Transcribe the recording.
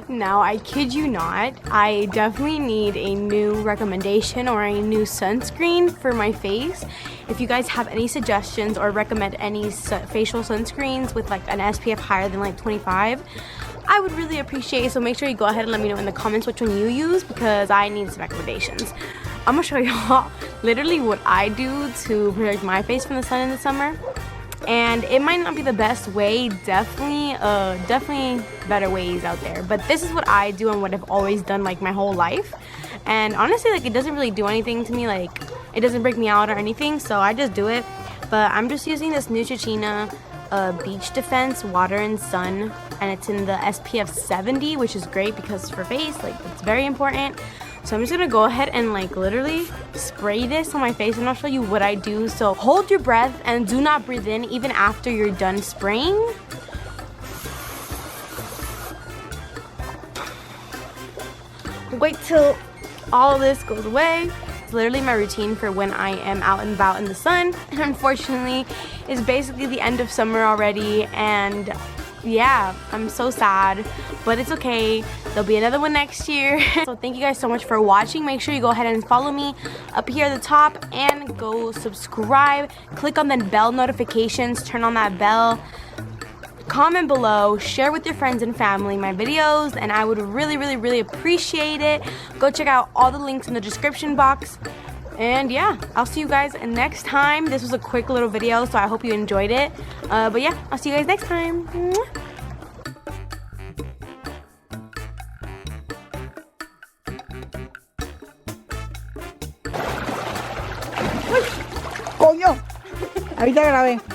Now, I kid you not, I definitely need a new recommendation or a new sunscreen for my face. If you guys have any suggestions or recommend any facial sunscreens with like an SPF higher than like 25, I would really appreciate it. So make sure you go ahead and let me know in the comments which one you use, because I need some recommendations. I'm gonna show y'all literally what I do to protect my face from the sun in the summer. And it might not be the best way, definitely better ways out there, but this is what I do and what I've always done like my whole life. And honestly, like, it doesn't really do anything to me, like it doesn't break me out or anything, so I just do it. But I'm just using this Neutrogena Beach Defense Water and Sun, and it's in the SPF 70, which is great because for face, like, it's very important. So I'm just gonna go ahead and like literally spray this on my face, and I'll show you what I do. So hold your breath and do not breathe in even after you're done spraying. Wait till all of this goes away. It's literally my routine for when I am out and about in the sun. And unfortunately, it's basically the end of summer already, and yeah, I'm so sad, but it's okay. There'll be another one next year. So thank you guys so much for watching. Make sure you go ahead and follow me up here at the top and go subscribe. Click on the bell notifications, turn on that bell. Comment below, share with your friends and family my videos, and I would really appreciate it. Go check out all the links in the description box. And yeah, I'll see you guys next time. This was a quick little video, so I hope you enjoyed it. But yeah, I'll see you guys next time. ¡Coño! Ahorita grabé.